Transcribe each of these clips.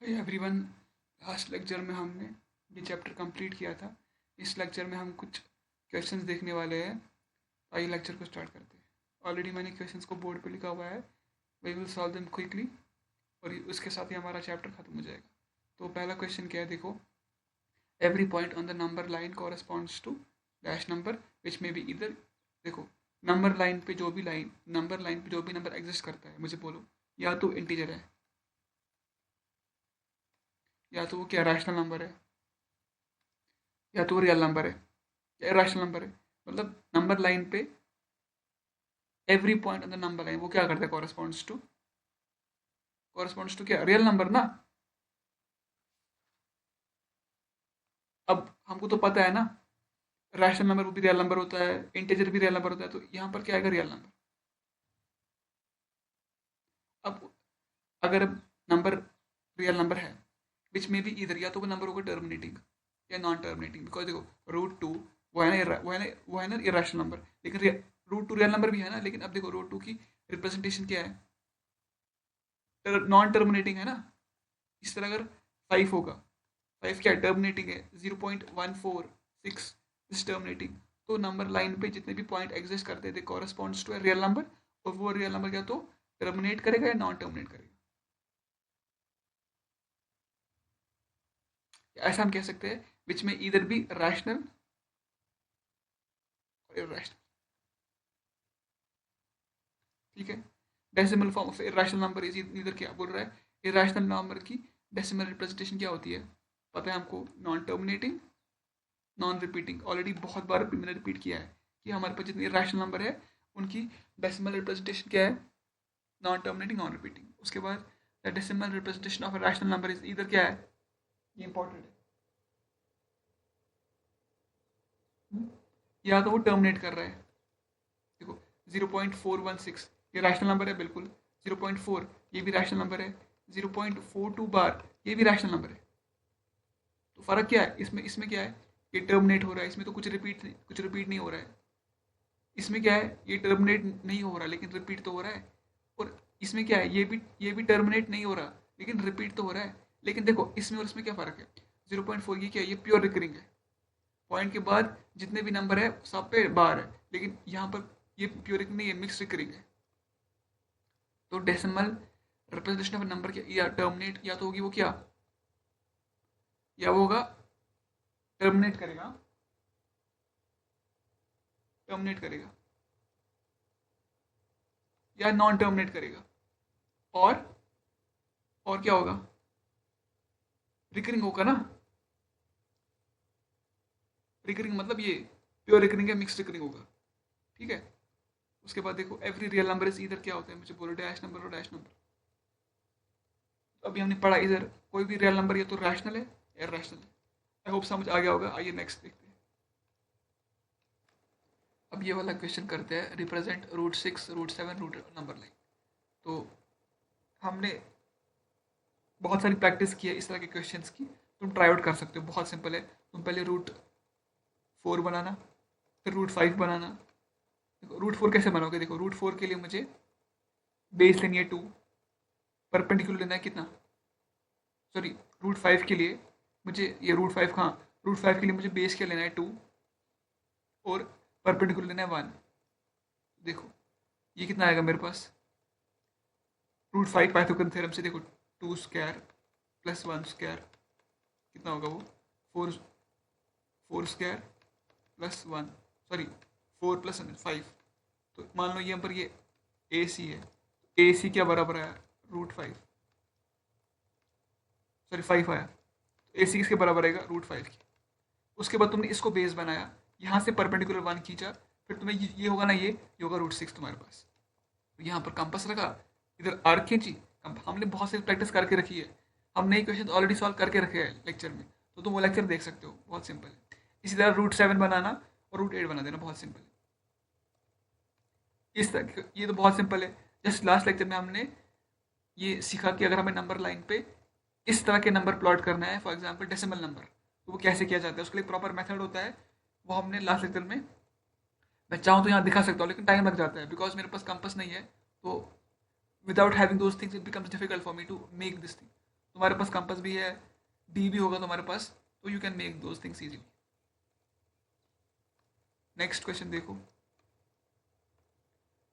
Everyone, last lecture में हमने ये चैप्टर कंप्लीट किया था। इस लेक्चर में हम कुछ क्वेश्चंस देखने वाले हैं। आइए लेक्चर को स्टार्ट करते हैं। ऑलरेडी मैंने क्वेश्चंस को बोर्ड पे लिखा हुआ है। We will solve them quickly और उसके साथ ही हमारा चैप्टर खत्म हो जाएगा। तो पहला क्वेश्चन क्या है, देखो। Every point on the number line corresponds to dash number which may be इधर। देखो, नंबर लाइन पे जो भी नंबर एग्जिस्ट करता है, मुझे बोलो या तो इंटीजर है या तो वो क्या रैशनल नंबर है या तो रियल नंबर है या इरेशनल नंबर है। मतलब नंबर लाइन पे every point on the number line वो क्या करता है, कॉरेस्पॉन्ड्स टू क्या, रियल नंबर ना। अब हमको तो पता है ना, रैशनल नंबर वो भी रियल नंबर होता है, इंटीजर भी रियल नंबर होता है, तो यहाँ पर क्या आएगा, रियल नंबर। अब अगर नंबर रियल नंबर है विच में भी इधर, या तो वो नंबर होगा टर्मिनेटिंग या नॉन टर्मिनेटिंग। बिकॉज देखो, रूट टू वो है ना इरेशनल नंबर, लेकिन रूट टू रियल नंबर भी है ना। लेकिन अब देखो, रूट टू की रिप्रेजेंटेशन क्या है, नॉन टर्मिनेटिंग है ना। इस तरह अगर फाइव होगा, फाइव क्या टर्मिनेटिंग है, 0.146 इज टर्मिनेटिंग। तो नंबर लाइन पे जितने भी पॉइंट एग्जिस्ट करते थे corresponds to a real number, और वो रियल नंबर क्या तो टर्मिनेट करेगा या नॉन टर्मिनेट करेगा। ऐसा हम कह सकते हैं विच में इधर भी रैशनल और इरेशनल। ठीक है। Decimal form of irrational number is इधर क्या बोल रहा है, इरेशनल नंबर की डेसिमल रिप्रेजेंटेशन क्या होती है, पता है हमको, non terminating non repeating. Already बहुत बार मैंने रिपीट किया है कि हमारे पास जितने रैशनल नंबर है उनकी डेसिमल रिप्रेजेंटेशन क्या है, नॉन टर्मिनेटिंग नॉन रिपीटिंग। उसके बाद the decimal representation of a rational number is इधर क्या है, ये इंपॉर्टेंट है। या तो वो टर्मिनेट कर रहा है, देखो 0.416 ये रैशनल नंबर है बिल्कुल, 0.4 ये भी रैशनल नंबर है, 0.42 बार ये भी रैशनल नंबर है। तो फर्क क्या है इसमें, इसमें क्या है, ये टर्मिनेट हो रहा है, इसमें तो कुछ रिपीट नहीं हो रहा है। इसमें क्या है, ये टर्मिनेट नहीं हो रहा लेकिन रिपीट तो हो रहा है। और इसमें क्या है, ये भी टर्मिनेट नहीं हो रहा लेकिन रिपीट तो हो रहा है। लेकिन देखो, इसमें और इसमें क्या फ़र्क है, 0.4 ये क्या है, ये प्योर रिकरिंग है। पॉइंट के बाद जितने भी नंबर है सब पे बार है, लेकिन यहाँ पर ये प्योर रिकरिंग नहीं है, मिक्स रिकरिंग है। तो डेसिमल रिप्रेजेंटेशन ऑफ नंबर क्या, या टर्मिनेट, या तो होगी वो क्या, या वो होगा टर्मिनेट करेगा, टर्मिनेट करेगा या नॉन टर्मिनेट करेगा। और और क्या होगा, रिकरिंग होगा ना। रिकरिंग मतलब ये प्योर रिकरिंग है, मिक्स रिकरिंग होगा। ठीक है। उसके बाद देखो, एवरी रियल नंबर इज इधर क्या होता है, मुझे बोलो, डैश नंबर और डैश नंबर। तो अभी हमने पढ़ा इधर कोई भी रियल नंबर या तो रैशनल है या रैशनल है। आई होप समझ आ गया होगा। आइए नेक्स्ट देखते हैं। अब ये वाला क्वेश्चन करते हैं, represent root 6 root 7 root number line. तो हमने बहुत सारी प्रैक्टिस की है इस तरह के क्वेश्चंस की, तुम ट्राई आउट कर सकते हो, बहुत सिंपल है। तुम पहले रूट 4 बनाना, फिर रूट 5 बनाना। देखो रूट 4 कैसे बनाओगे, देखो रूट 4 के लिए मुझे बेस लेनी है 2, परपेंडिकुलर लेना है कितना, सॉरी, रूट 5 के लिए मुझे ये रूट 5 कहाँ, रूट 5 के लिए मुझे बेस क्या लेना है 2, और परपेंडिकुलर लेना है 1। देखो ये कितना आएगा मेरे पास, रूट 5 पाइथागोरस थ्योरम से देखो, 2 स्क्वायर प्लस 1 स्क्वायर कितना होगा वो, 4 स्क्वायर प्लस 1, सॉरी 4 प्लस 5। तो मान लो यहाँ पर ये ए सी है, ए सी क्या बराबर आया, रूट 5, सॉरी 5 आया। ए सी किसके बराबर आएगा, रूट 5 की। उसके बाद तुमने इसको बेस बनाया, यहाँ से परपेंडिकुलर 1 खींचा, फिर तुम्हें ये होगा ना, ये होगा रूट 6 तुम्हारे पास। तो यहाँ पर कंपास रखा, इधर आर्क खींची। हमने बहुत सारी प्रैक्टिस करके रखी है, हम नई क्वेश्चन ऑलरेडी सॉल्व करके रखे हैं लेक्चर में, तो तुम वो लेक्चर देख सकते हो, बहुत सिंपल है। इसी तरह रूट 7 बनाना और रूट 8 बना देना, बहुत सिंपल है। इस तरह ये तो बहुत सिंपल है। जस्ट लास्ट लेक्चर में हमने ये सीखा कि अगर हमें नंबर लाइन पे इस तरह के नंबर प्लॉट करना है, फॉर एग्जांपल डेसिमल नंबर, तो वो कैसे किया जाता है, उसके लिए प्रॉपर मेथड होता है। वो हमने लास्ट लेक्चर में, मैं चाहूँ तो यहाँ दिखा सकता हूँ लेकिन टाइम लग जाता है बिकॉज मेरे पास कंपास नहीं है। तो without having those things it becomes difficult for me to make this thing. तुम्हारे पास कंपास भी है, डी भी होगा तुम्हारे पास, तो you can make those things easily. Next question देखो,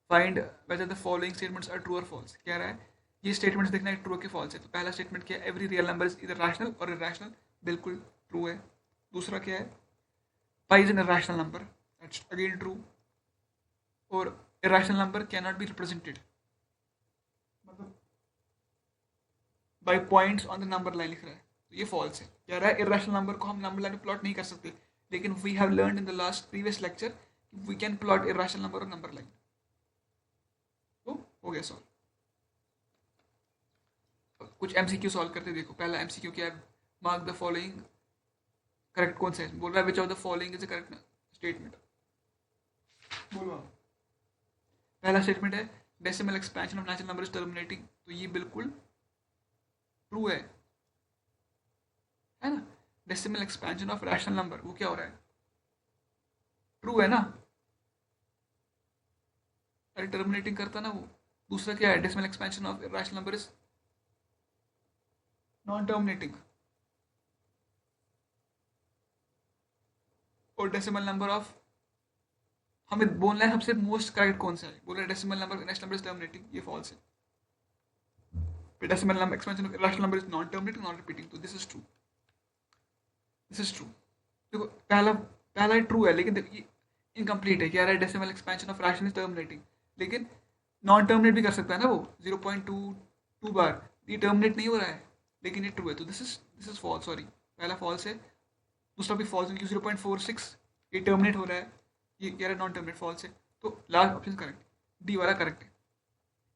find whether the following statements are true और फॉल्स। कह रहा है ये स्टेटमेंट्स देखना है ट्रू के फॉल्स है। तो पहला स्टेटमेंट क्या है, every real number is either rational और इरैशनल, बिल्कुल ट्रू है। दूसरा क्या है, pi is an irrational number, that's again true. और irrational number can not be represented, मतलब by points on the number line लिख रहा है, तो ये फॉल्स है। कह रहा है इरैशनल नंबर को हम नंबर लाइन में प्लॉट नहीं कर सकते, लेकिन we have learned in the last previous lecture we can plot irrational number और नंबर लाइन। तो हो गया सॉल्व। कुछ एमसीक्यू सॉल्व करते देखो। पहला एमसीक्यू क्या है, मार्क द फॉलोइंग, करेक्ट कौन सा है, बोल रहा है which of the following is a correct statement. बोलो। पहला स्टेटमेंट है decimal expansion of natural number is terminating, तो ये बिल्कुल ट्रू है ना। Decimal expansion of rational number वो क्या हो रहा है, ट्रू है ना, अरे टर्मिनेटिंग करता ना वो। दूसरा क्या है, decimal expansion of rational number is non terminating. और डेसिमल नंबर ऑफ, हमें बोलना है सबसे मोस्ट करेक्ट कौन सा है, बोल रहा है decimal number next number is terminating, ये फॉल्स है। Decimal number expansion of rational number is non terminating non repeating, तो this is true, this is true. देखो पहला पहला ट्रू है, लेकिन देखो ये इनकम्प्लीट है। कह रहा है decimal expansion of rational is terminating, लेकिन नॉन टर्मिनेट भी कर सकता है ना वो, 0.22 बार, ये टर्मिनेट नहीं हो रहा है, लेकिन ये ट्रू है, तो दिस इज फॉल्स, सॉरी पहला फॉल्स है। दूसरा भी फॉल्स है क्योंकि 0.46 ये टर्मिनेट हो रहा है, ये कह रहा है नॉन टर्मिनेट, फॉल्स है। तो लास्ट ऑप्शन करेक्ट, डी वाला करेक्ट है।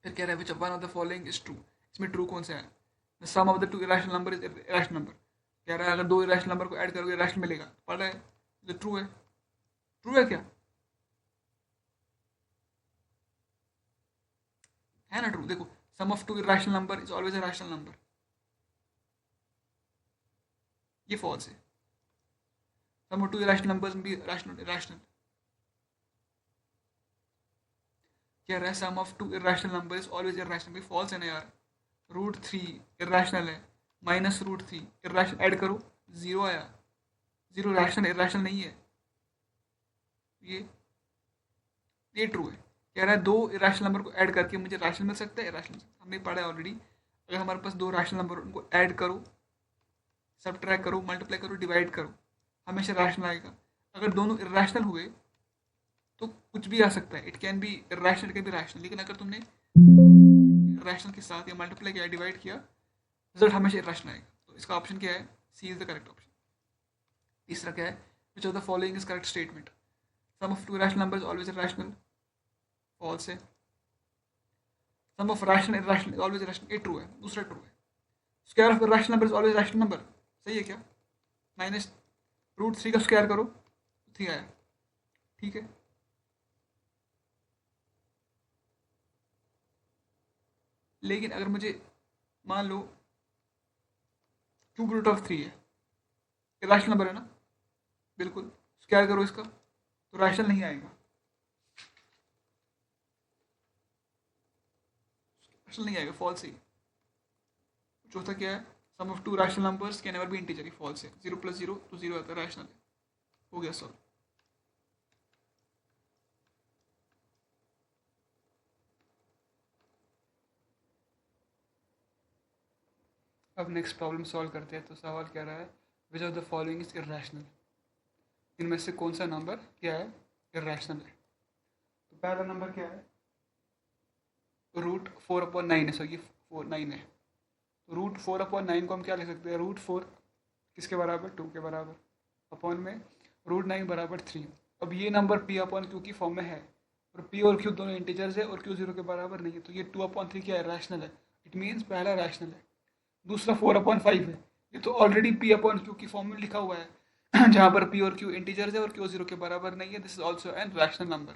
फिर कह रहा है which one of the following is true, इसमें ट्रू कौन सा है, the sum of the two irrational number is irrational number. कह रहा है अगर दो इरेशनल नंबर को ऐड करोगे इरेशनल मिलेगा, पढ़ रहा है, तो ट्रू है। ट्रू है क्या, है ना ट्रू। देखो sum of two irrational number is always a rational number, ये फॉल्स है। Sum of two irrational numbers भी रैशनल रैशनल। कह रहा है sum of two irrational number is always irrational, भी फॉल्स है ना यार। √3 इरेशनल है, -√3 इरेशनल, ऐड करो जीरो आया, जीरो रैशनल इरेशनल नहीं है, ये ये ट्रू है। कह रहा है दो इरेशनल नंबर को ऐड करके मुझे रैशनल मिल सकता है, इरेशनल, हमने पढ़ा है ऑलरेडी। अगर हमारे पास दो रैशनल नंबर उनको ऐड करो, सब्ट्रैक्ट करो, मल्टीप्लाई करो, डिवाइड करो, हमेशा रैशनल आएगा। अगर दोनों इरेशनल हुए तो कुछ भी आ सकता है, it can be irrational, it can be rational, लेकिन अगर तुमने रैशनल के साथ या मल्टीप्लाई किया, डिवाइड किया, रिजल्ट हमेशा इरेशनल आएगा। तो इसका ऑप्शन क्या है, C is the correct option. तीसरा क्या है, which of the following is correct statement, sum of two rational numbers always rational, false है। Sum of rational irrational always rational, ये ट्रू है, दूसरा ट्रू है। Square of rational number is always rational number, सही है क्या, -√3 का square करो, 3 आया, ठीक है। लेकिन अगर मुझे मान लो √3 है, ये रैशनल नंबर है ना, बिल्कुल, स्क्वायर करो इसका तो रैशनल नहीं आएगा, रैशनल नहीं आएगा, फॉल्स है। चौथा क्या है, sum of two rational numbers can never be integer, ही फॉल्स है। 0 + 0 तो 0 आता है, रैशनल है। हो गया सॉल्व। अब नेक्स्ट प्रॉब्लम सॉल्व करते हैं। तो सवाल क्या रहा है, which of the following is irrational, इनमें से कौन सा नंबर क्या है, इरेशनल है। तो पहला नंबर क्या है, √4/9 है, सो ये 9 है। तो √4/9 को हम क्या लिख सकते हैं, √4 किसके बराबर, 2 के बराबर, अपॉन में √9 बराबर 3। अब ये नंबर P/Q की फॉर्म में है, और P और Q दोनों इंटीजर्स है और Q 0 के बराबर नहीं है, तो ये 2/3 क्या है, रैशनल है। इट मीन्स पहला रैशनल है। दूसरा 4/5 है, ये तो ऑलरेडी P/Q की फॉर्म में लिखा हुआ है जहाँ पर P और Q इंटीजर्स है और Q 0 के बराबर नहीं है, this is also an rational number.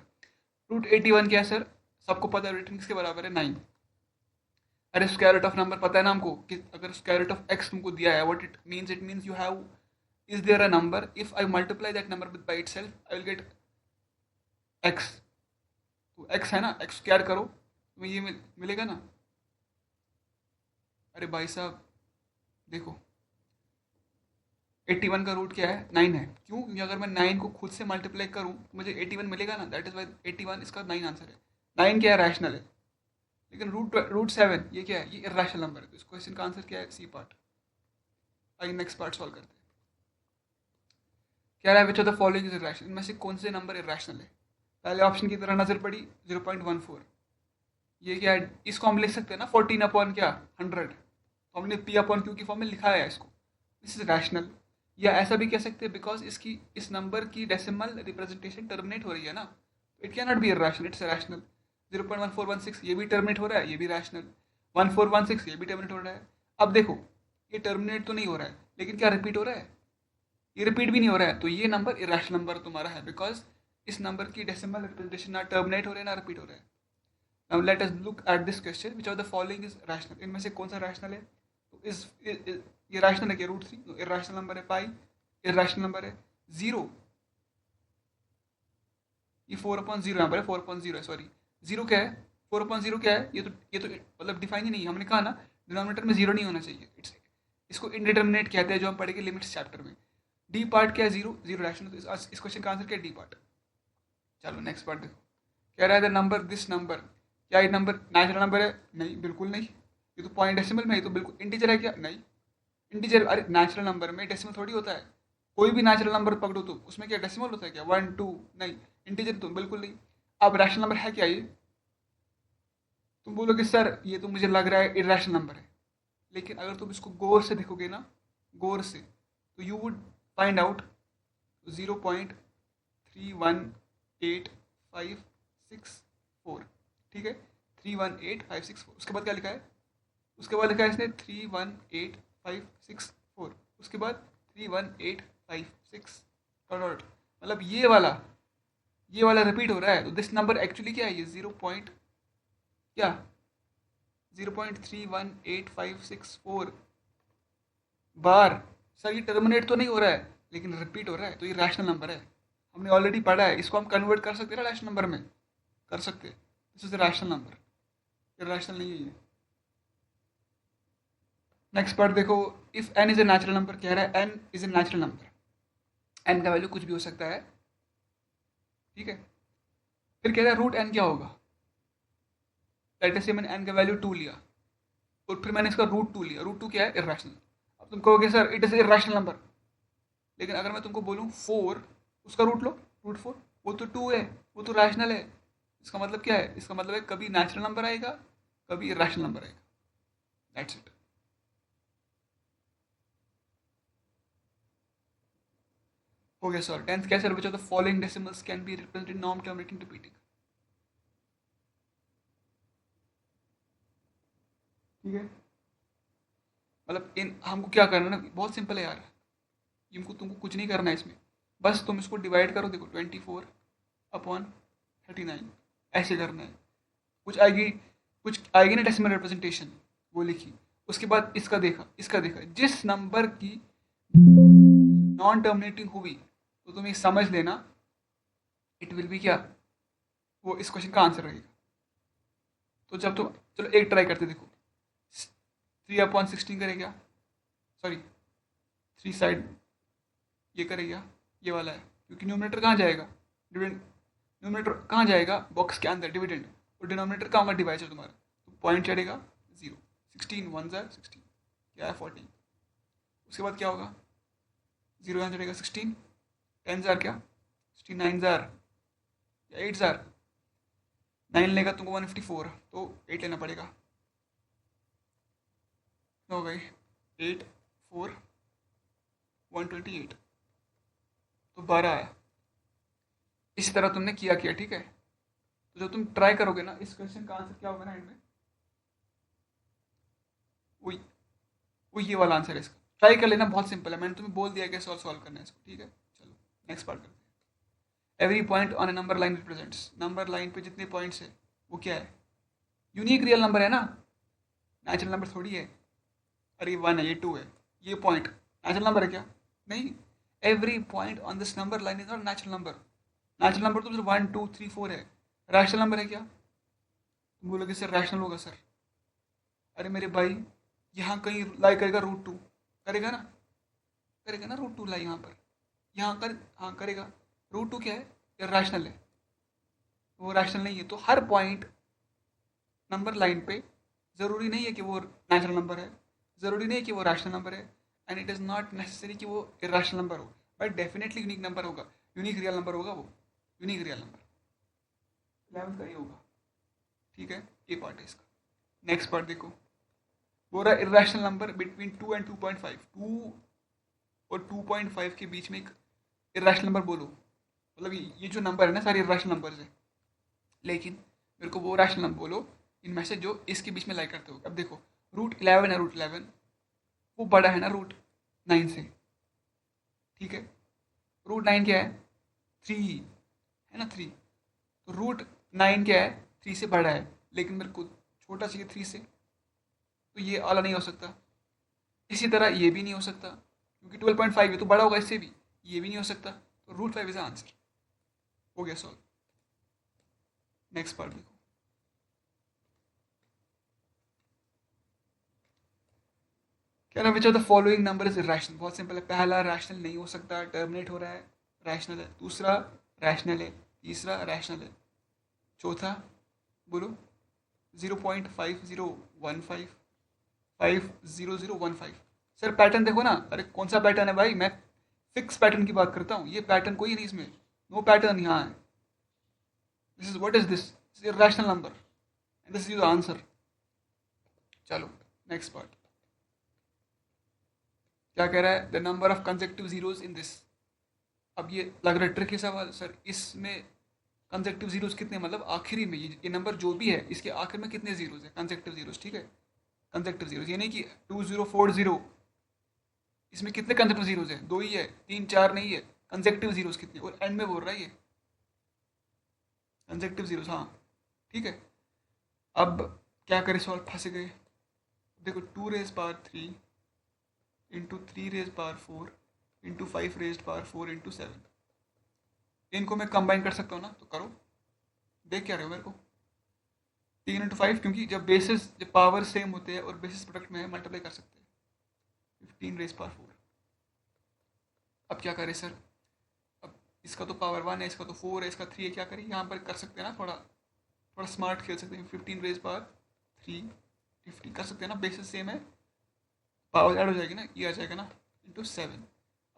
√81 क्या है सर, सबको पता है, रेटिंग किसके बराबर है, 9। अरे स्क्वायर रूट ऑफ नंबर पता है ना हमको, कि अगर स्क्वायर रूट ऑफ x तुमको दिया है, what it means you have, is there a number, if I multiply that number with by itself I will get x। तो x है ना, x स्क्वायर करो, तुम्हें ये मिलेगा ना। अरे भाई साहब, देखो 81 का रूट क्या है? 9 है। क्यों? क्योंकि अगर मैं 9 को खुद से मल्टीप्लाई करूँ तो मुझे 81 मिलेगा ना, दैट इज वाई 81 इसका 9 आंसर है। 9 क्या है? रैशनल है। लेकिन रूट 7 ये क्या है? ये इरेशनल नंबर है। तो इस क्वेश्चन का आंसर क्या है? C part. आइए नेक्स्ट पार्ट सॉल्व करते हैं। कह रहा है which of the following is irrational, इनमें से कौन से नंबर इरेशनल है? पहले ऑप्शन की तरह नजर पड़ी 0.14, ये क्या है? इसको हम लिख सकते हैं ना 14 अपॉन क्या 100, तो हमने पी अपॉन क्यू की फॉर्म में लिखा है इसको, दिस इज रैशनल। या ऐसा भी कह सकते हैं बिकॉज इसकी इस नंबर की डेसिमल रिप्रेजेंटेशन टर्मिनेट हो रही है ना, it can not B rational, it's rational. 0.1416 ये भी टर्मिनेट हो रहा है, ये भी रैशनल। 1416 ये भी टर्मिनेट हो रहा है। अब देखो ये टर्मिनेट तो नहीं हो रहा है, लेकिन क्या रिपीट हो रहा है? ये रिपीट भी नहीं हो रहा है, तो ये नंबर इरेशनल नंबर तुम्हारा है, बिकॉज इस नंबर की डेसिमल रिप्रेजेंटेशन ना टर्मिनेट हो रहा है ना रिपीट हो रहा है। Now let us look at this question, which of the following is rational, इनमें से कौन सा रैशनल है? तो ये रैशनल है क्या? रूट 3 इरेशनल नंबर है। पाई इरेशनल नंबर है। 0 ये 4/0 यहाँ पर है, 4/0 है, सॉरी 0 क्या है? 4/0 क्या है? ये तो मतलब डिफाइन ही नहीं है। हमने कहा ना डिनोमिनेटर में 0 नहीं होना चाहिए, इट्स इसको इनडिटर्मिनेट कहते हैं, जो हम पढ़ेंगे लिमिट्स चैप्टर में। डी पार्ट क्या है? 0 0 रैशनल। तो इस क्वेश्चन का आंसर क्या है? D part. चलो नेक्स्ट पार्ट देखो। कह रहा है द नंबर दिस नंबर, क्या ये नंबर नेचुरल नंबर है? नहीं, बिल्कुल नहीं। ये तो पॉइंट डेसिमल में है, ये तो बिल्कुल इंटीजर है क्या? नहीं। इंटीजर, अरे नेचुरल नंबर में डेसिमल थोड़ी होता है। कोई भी नेचुरल नंबर पकड़ो तो उसमें क्या डेसिमल होता है क्या? 1 2? नहीं। इंटीजर तो बिल्कुल नहीं। अब रैशनल नंबर है क्या ये? तुम बोलोगे सर ये तो मुझे लग रहा है इरेशनल नंबर है, लेकिन अगर तुम इसको गौर से देखोगे ना, गौर से, तो यू वुड फाइंड आउट 0.318564, ठीक है? 318564, उसके बाद क्या लिखा है? उसके बाद लिखा है इसने 318564, उसके बाद 31856 डॉट, मतलब ये वाला रिपीट हो रहा है। तो दिस नंबर एक्चुअली क्या है? ये 0 पॉइंट क्या 0.318564 बार। सर ये टर्मिनेट तो नहीं हो रहा है, लेकिन रिपीट हो रहा है, तो ये रैशनल नंबर है। हमने ऑलरेडी पढ़ा है, इसको हम कन्वर्ट कर सकते हैं ना रैशनल नंबर में, कर सकते हैं। दिस इज रैशनल नंबर, ये रैशनल नहीं है ये। नेक्स्ट पार्ट देखो, if n is a natural number, कह रहा है n is a natural number, n का वैल्यू कुछ भी हो सकता है, ठीक है? फिर कह रहा है रूट एन क्या होगा? लेट अस से मैंने एन का वैल्यू 2 लिया और फिर मैंने इसका रूट 2 लिया। रूट 2 क्या है? इरेशनल। अब तुम कहोगे sir it is irrational number, लेकिन अगर मैं तुमको बोलूँ 4, उसका रूट लो, रूट 4, वो तो 2 है, वो तो रैशनल है। इसका मतलब क्या है? इसका मतलब है कभी नेचुरल नंबर आएगा, कभी इरेशनल नंबर आएगा, दैट्स इट। हो गया सर। 10th कैसे? विच of the following decimals can be represented non terminating repeating, ठीक है? मतलब इन हमको क्या करना है ना, बहुत सिंपल है यार, इनको तुमको कुछ नहीं करना है इसमें, बस तुम इसको डिवाइड करो। देखो 24/39 ऐसे करना है। कुछ आएगी ना डेसिमल रिप्रेजेंटेशन, वो लिखी। उसके बाद इसका देखा, इसका देखा, जिस नंबर की नॉन टर्मिनेटिंग हुई तो तुम ये समझ लेना इट विल बी क्या, वो इस क्वेश्चन का आंसर रहेगा। तो जब तुम, चलो एक ट्राई करते देखो, 3/16 करेगा, सॉरी 3 साइड ये करेगा, ये वाला है, क्योंकि न्यूमरेटर कहाँ जाएगा? डिविडेंड, न्यूमरेटर कहाँ जाएगा? बॉक्स के अंदर डिविडेंड, और डिनोमिनेटर कहाँ होगा? डिवाइजर तुम्हारा, तो पॉइंट चढ़ेगा 0। 16 1 जार 16, क्या है 14। उसके बाद क्या होगा? 0 यहाँ चढ़ेगा, 16 10 जार क्या 16 9 जार या 8 जार, 9 लेगा तुमको 154, तो 8 लेना पड़ेगा। हो गई 8 4 128, तो 12 आया। इस तरह तुमने किया, ठीक है? तो जब तुम ट्राई करोगे ना, इस क्वेश्चन का आंसर क्या होगा ना एंड में, वही वो ये वाला आंसर है इसका। ट्राई कर लेना, बहुत सिंपल है, मैंने तुम्हें बोल दिया कैसे सॉल्व करना है इसको, ठीक है? चलो नेक्स्ट पार्ट करते हैं। Every point on A number line represents, number line पे जितने पॉइंट्स है वो क्या है? यूनिक रियल नंबर है ना, नेचुरल नंबर थोड़ी है। अरे ये 1 है, ये 2 है, ये पॉइंट नेचुरल नंबर है क्या? नहीं। Every point on this number line is not natural number. Natural number तो सिर्फ 1 2 3 4 है, रैशनल नंबर है क्या? तुम बोलोगे सर रैशनल होगा सर, अरे मेरे भाई यहाँ कहीं लाई करेगा रूट 2, करेगा ना, करेगा ना, रूट टू लाई यहाँ कर, हाँ करेगा। रूट टू क्या है, इरेशनल है, वो रैशनल नहीं है। तो हर पॉइंट नंबर लाइन पे ज़रूरी नहीं है कि वो नेचुरल नंबर है, ज़रूरी नहीं है कि वो रैशनल नंबर है, and it is not necessary कि वो इरेशनल नंबर हो, बट डेफिनेटली यूनिक नंबर होगा, यूनिक रियल नंबर होगा वो, यूनिक रियल नंबर 11 का ही होगा। ठीक है, ये पार्ट है इसका। नेक्स्ट पार्ट देखो, वो रहा इरेशनल नंबर बिटवीन 2 एंड 2.5, 2 और 2.5 के बीच में एक इरेशनल नंबर बोलो, मतलब ये जो नंबर है ना सारे इरेशनल नंबर है, लेकिन मेरे को वो रैशनल नंबर बोलो इनमें से जो इसके बीच में लाई करते हो। अब देखो, रूट 11 है, रूट 11 वो बड़ा है ना रूट 9 से, ठीक है। रूट 9 क्या है, 3 है ना, 3। तो रूट 9 क्या है, 3 से बड़ा है, लेकिन मेरे को छोटा चाहिए 3 से, तो ये वाला नहीं हो सकता। इसी तरह ये भी नहीं हो सकता, क्योंकि 12.5 है तो बड़ा होगा इससे भी, ये भी नहीं हो सकता। तो रूट 5 इज आंसर, हो गया सॉल्व। नेक्स्ट पार्ट देखो, क्या ना, विच of the following number is irrational. बहुत सिंपल है, पहला रैशनल नहीं हो सकता, टर्मिनेट हो रहा है, रैशनल है। दूसरा रैशनल है, तीसरा रैशनल है, चौथा बोलो 0.5015 सर पैटर्न देखो ना, अरे कौन सा पैटर्न है भाई, मैं फिक्स पैटर्न की बात करता हूँ, ये पैटर्न कोई नहीं इसमें, नो पैटर्न यहाँ है। This is what is this irrational number and this is the answer. चलो नेक्स्ट पार्ट, क्या कह रहा है, the number of consecutive zeros in this. अब ये लग रहा है ट्रिकी सवाल सर, इसमें कंसेक्टिव जीरोज कितने, मतलब आखिरी में ये नंबर जो भी है इसके आखिर में कितने जीरोज है, कंसेक्टिव जीरोज, ठीक है। कंसेक्टिव जीरोज ये नहीं कि 2040, इसमें कितने कंसेक्टिव जीरोज है, दो ही है, तीन चार नहीं है, कंसेक्टिव जीरोज कितने, और एंड में बोल रहा है ये कंसेक्टिव जीरोज, हाँ ठीक है। अब क्या करें, सॉल्व फंस गए। देखो 2 raise power 3 into 3 raise power 4 into 5 raise power 4 into 7, इनको मैं कंबाइन कर सकता हूँ ना, तो करो। देख क्या रहे हो मेरे को, 3 इंटू 5, क्योंकि जब पावर सेम होते हैं और बेसिस प्रोडक्ट में है मल्टीप्लाई कर सकते हैं, 15 रेज पावर 4। अब क्या करें सर, अब इसका तो पावर 1 है, इसका तो 4 है, इसका 3 है, क्या करें, यहाँ पर कर सकते हैं ना, थोड़ा थोड़ा स्मार्ट खेल सकते हैं। 15 रेज पावर 3, 50 कर सकते हैं ना, बेसिस सेम है, पावर ऐड हो जाएगी ना, ये आ जाएगा ना, इंटू 7।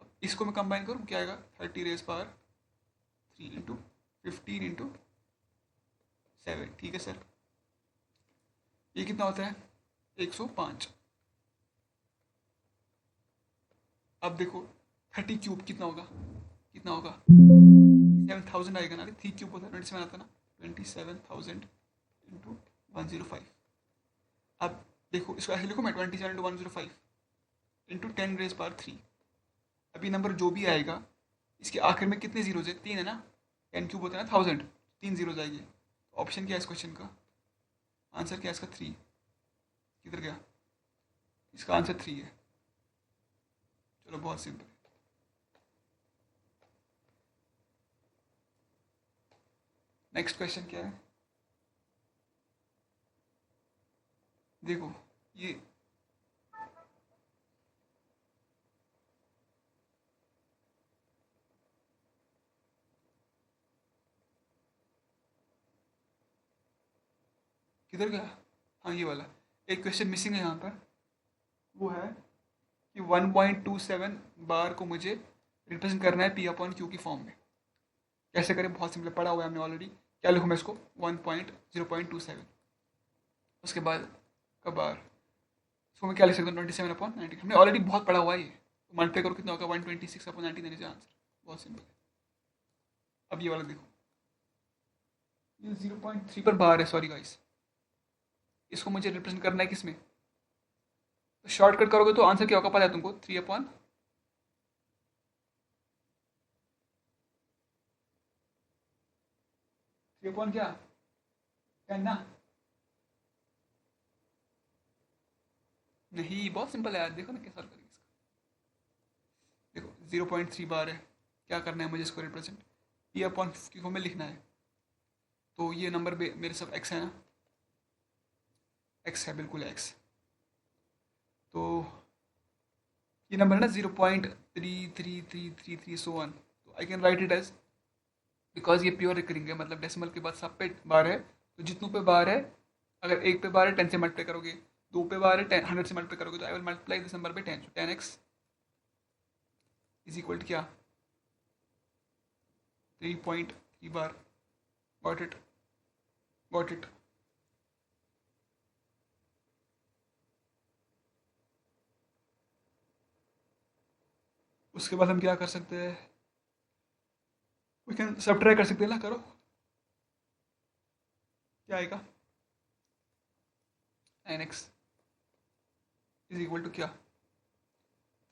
अब इसको मैं कंबाइन करूँ क्या आएगा, 30 रेज पावर 3 इंटू 15 इंटू 7, ठीक है सर। ये कितना होता है, 105। अब देखो 30 क्यूब कितना होगा, कितना होगा, 27,000 आएगा ना, 3 क्यूब होता है 27 आता ना, 27,000 इंटू 105। अब देखो इसको ऐसे लिखो मैं, 27 इंटू 105 इंटू 10 रेज पावर 3। अभी नंबर जो भी आएगा इसके आखिर में कितने जीरोज है, 3 है ना, 10 क्यूब होता है ना 1000, 3 जीरोज आएगी। ऑप्शन क्या है इस क्वेश्चन का, आंसर क्या है इसका, 3। किधर गया, इसका आंसर 3 है। चलो बहुत सिंपल। नेक्स्ट क्वेश्चन क्या है, देखो ये किधर गया, हाँ ये वाला, एक क्वेश्चन मिसिंग है यहाँ पर। वो है कि 1.27 बार को मुझे रिप्रेजेंट करना है P/Q की फॉर्म में। कैसे करें, बहुत सिंपल, पढ़ा हुआ है हमने ऑलरेडी। क्या लिखूँ मैं इसको, 1.0.27, उसके बाद का बार, इसको मैं क्या लिख सकता हूँ, 27/90, हमने ऑलरेडी बहुत पढ़ा हुआ है ये। तो मल्टीप्लाई करो कितना होगा, 126/90 देने से आंसर, बहुत सिंपल है। अब ये वाला देखो, ये 0.3 पर बार है, सॉरी गाइस, इसको मुझे रिप्रेजेंट करना है किसमें, तो शॉर्टकट करोगे तो आंसर क्या होगा पता है तुमको, 3 अपॉन क्या, 10 ना, नहीं बहुत सिंपल है यार, देखो ना क्या सॉल्व करेंगे इसका। देखो 0.3 बार है, क्या करना है मुझे इसको रिप्रेजेंट, P/Q की फॉर्म में लिखना है। तो ये नंबर मेरे सब एक्स है ना, एक्स है, बिल्कुल एक्स। तो ये नंबर है ना 0.333333 सो वन, तो I can write it as, because ये प्योर रिकरिंग है, मतलब डेसिमल के बाद सब पे बार है, तो जितनों पे बार है, अगर एक पे बार है 10 से मल्टीप्लाई करोगे, दो पे बार है 100 से मल्टीप्लाई करोगे, तो I will multiply this number पे 10, so 10x is equal to क्या, 3.3 बार। Got it, got it. उसके बाद हम क्या कर सकते हैं, वी कैन सब ट्राई कर सकते हैं ना, करो क्या आएगा, 9x इज इक्वल टू क्या,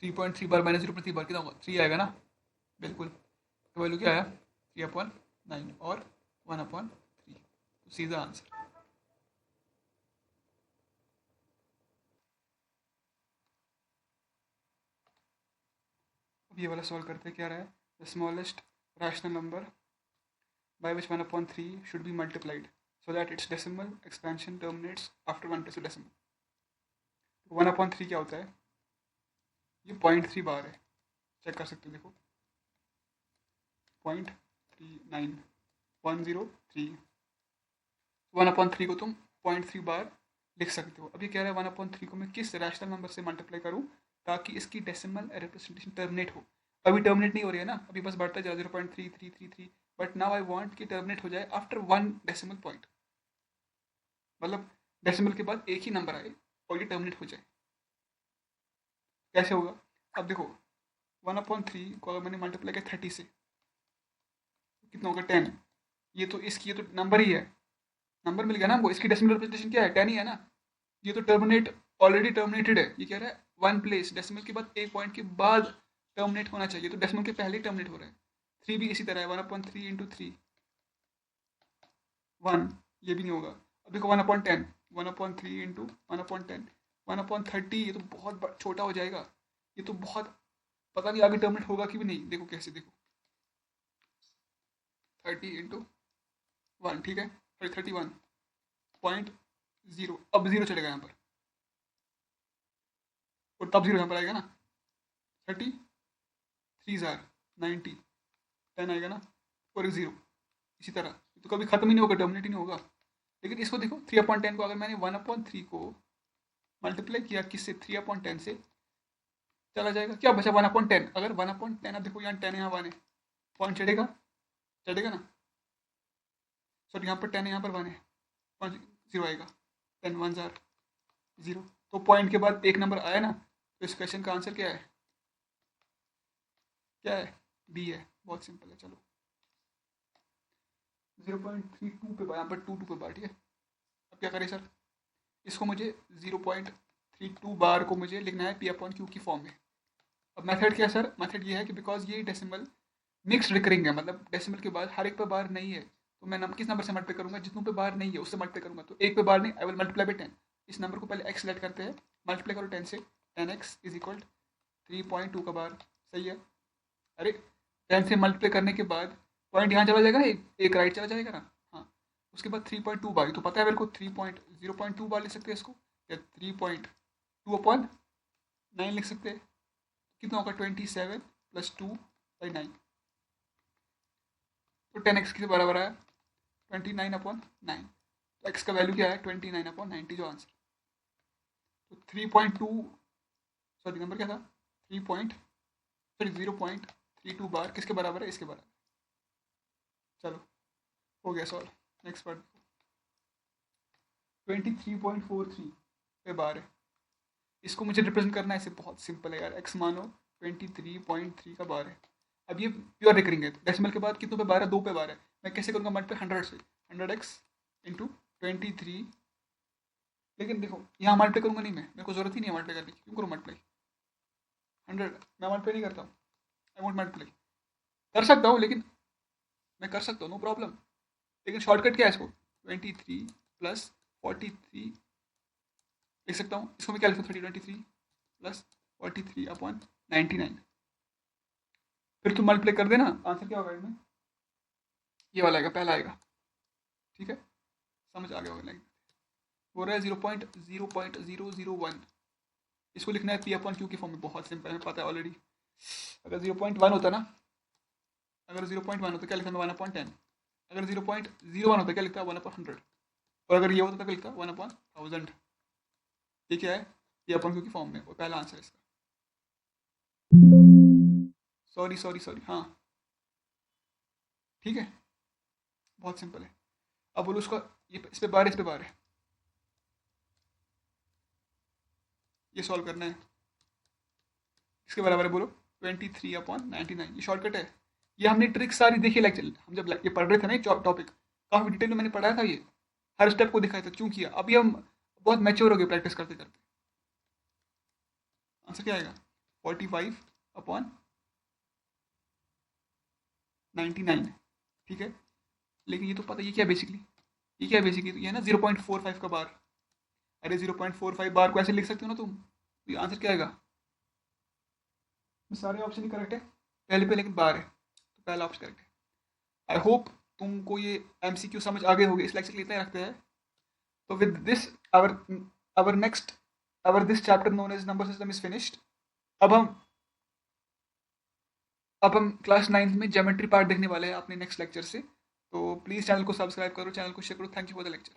3.3 बार माइनस 0.3 बार कितना होगा, 3 आएगा ना, बिल्कुल। तो वैल्यू क्या आया, 3/9 और 1/3, तो सीधा आंसर। अब ये वाला सॉल्व करते हैं, क्या रहा है, the smallest rational number by which 1/3 should be multiplied so that its decimal expansion terminates after 1 place of decimal। 1/3 क्या होता है, ये 0.3 बार है, चेक कर सकते हो, देखो 0.39103, 1/3 को तुम 0.3 बार लिख सकते हो। अब ये कह रहा है 1/3 को मैं किस रैशनल नंबर से मल्टीप्लाई करूँ ताकि इसकी डेसिमल रिप्रेजेंटेशन टर्मिनेट हो। अभी टर्मिनेट नहीं हो रही है ना, अभी बस बढ़ता जा 0.3333, बट नाउ आई वांट कि टर्मिनेट हो जाए आफ्टर 1 डेसिमल पॉइंट, मतलब डेसिमल के बाद एक ही नंबर आए और ये टर्मिनेट हो जाए। कैसे होगा, अब देखो 1/3 को अगर मैंने मल्टीप्लाई किया 30 से, तो कितना होगा 10, ये तो इसकी, ये तो नंबर ही है, नंबर मिल गया ना हमको, इसकी डेसिमल रिप्रेजेंटेशन क्या है, 10 ही है ना, ये तो टर्मिनेट, ऑलरेडी टर्मिनेटेड है, ये कह रहा है वन प्लेस, डेसिमल के बाद एक पॉइंट के बाद टर्मिनेट होना चाहिए, तो डेसिमल के पहले ही टर्मिनेट हो रहा है। 3 भी इसी तरह है, 1/3 इंटू 3 1, ये भी नहीं होगा। अब देखो 1/10, 1/3 इंटू 1/10, 1/30, ये तो बहुत छोटा हो जाएगा, ये तो बहुत, पता नहीं आगे टर्मिनेट होगा कि भी नहीं, देखो कैसे, देखो 30 इंटू 1, ठीक है, 31.0, अब जीरो चलेगा यहाँ पर, और तब जीरो यहाँ पर आएगा ना, 33 90, 10 आएगा ना, और एक जीरो, इसी तरह तो कभी खत्म ही नहीं होगा, टर्मिनेट ही नहीं होगा। लेकिन इसको देखो 3/10 को अगर मैंने 1/3 को मल्टीप्लाई किया किससे, 3/10 से, चला जाएगा, क्या बचा 1/10, अगर 1/10, अब देखो यहाँ 10 यहाँ 1 है, पॉइंट चढ़ेगा, चढ़ेगा ना, सॉरी यहाँ पर 10 है, यहाँ पर 1 है, पॉइंट जीरो आएगा, 10 1 जार जीरो, तो पॉइंट के बाद एक नंबर आया ना, तो इस क्वेश्चन का आंसर क्या है, क्या है, बी है, बहुत सिंपल है। चलो 0.32 पे यहाँ पर 2 पे बार, ठीक है। अब क्या करें सर, इसको मुझे 0.32 बार को मुझे लिखना है P/Q की फॉर्म में। अब मेथड क्या है सर, मेथड ये है कि बिकॉज ये डेसिमल मिक्स रिकरिंग है, मतलब डेसिमल के बाद हर एक पे बार नहीं है, तो मैं किस नंबर से मल्टीप्लाई करूंगा, जितनों पे बार नहीं है उससे मल्टीप्लाई करूंगा, तो एक पे बार नहीं, आई विल मल्टीप्लाई बाई 10, इस नंबर को पहले x सेलेक्ट करते हैं, मल्टीप्लाई करो 10 से, 10x इज इक्वल 3.2 का बार, सही है। अरे 10 से मल्टीप्लाई करने के बाद पॉइंट यहाँ चला जाएगा ना, एक राइट चला जाएगा ना, हाँ, उसके बाद 3.2 बार, तो पता है मेरे को 3.0.2 बार लिख सकते हैं इसको, या 3.2/9 लिख सकते हैं, कितना होगा 27 + 2/9, तो 10x के बराबर आया 29/9, तो x का वैल्यू क्या है 29/90, जो आंसर, तो 3.2, सॉरी नंबर क्या था, 0.32 बार किसके बराबर है, इसके बराबर। चलो हो गया सॉल्व, नेक्स्ट पार्ट। 23.43 पे बार है, इसको मुझे रिप्रेजेंट करना है, इसे बहुत सिंपल है यार, x मानो 23.3 का बार है। अब ये प्योर रिकरिंग है, डेसिमल के बाद कितनों पे बार है, दो पे बार है, मैं कैसे करूँगा मल्टीप्लाई 100 से, 100x इंटू 23, लेकिन देखो यहाँ मल्टीप्लाई करूँगा नहीं, मैं, मेरे को जरूरत ही नहीं है मल्टीप्लाई करने की, क्यों करूँ मल्टीप्लाई 100, मैं मल्टीप्लाई नहीं करता हूँ, आई वोंट मल्टीप्लाई, कर सकता हूँ लेकिन, मैं कर सकता हूँ नो प्रॉब्लम, लेकिन शॉर्टकट क्या है, इसको 23 + 43 लिख सकता हूँ, इसको मैं क्या लिखूँ, 23 + 43/99, फिर तुम मल्टीप्लाई कर देना, आंसर क्या होगा इसमें, ये वाला आएगा, पहला आएगा, ठीक है, समझ आ गया होगा, लाइक हो रहा है 0.0.001, इसको लिखना है पी अपॉन क्यू की फॉर्म में, बहुत सिंपल है, पता है ऑलरेडी। अगर 0.1 होता ना, अगर 0.1 होता क्या लिखता मैं 1/10, अगर 0.01 होता क्या लिखता 1/100, और अगर ये होता तो क्या लिखता 1/1000। ये क्या है, पी अपॉन क्यू की फॉर्म में, वो पहला आंसर है इसका। सॉरी सॉरी सॉरी, हाँ ठीक है, बहुत सिंपल है। अब बोलो उसका, ये इस पे बार, इस पे बार है, ये सॉल्व करना है। इसके बराबर है बोलो 23/99, ये शॉर्टकट है। ये हमने ट्रिक सारी देखी लेक्चर, हम जब ये पढ़ रहे थे ना टॉपिक, काफी डिटेल में मैंने पढ़ाया था ये, हर स्टेप को दिखाया था क्यों किया। अभी हम बहुत मैच्योर हो गए प्रैक्टिस करते करते। आंसर क्या आएगा 45/99, ठीक है। लेकिन ये तो पता, ये क्या बेसिकली, ये क्या बेसिकली, ये है ना 0.45 का बार। अरे 0.45 बार को ऐसे लिख सकते हो ना तुम, तो ये आंसर क्या आएगा। सारे ऑप्शन ही करेक्ट है पहले पे, लेकिन बार है तो पहला ऑप्शन करेक्ट है। आई होप तुमको ये एमसीक्यू समझ आ गए होंगे, इस लेक्चर के लिए इतना ही रखते हैं। तो with this our our next our this chapter known as number system is finished. अब हम क्लास 9 में ज्योमेट्री पार्ट देखने वाले हैं अपने नेक्स्ट लेक्चर से। तो प्लीज़ चैनल को सब्सक्राइब करो, चैनल को शेयर करो। Thank you for the lecture.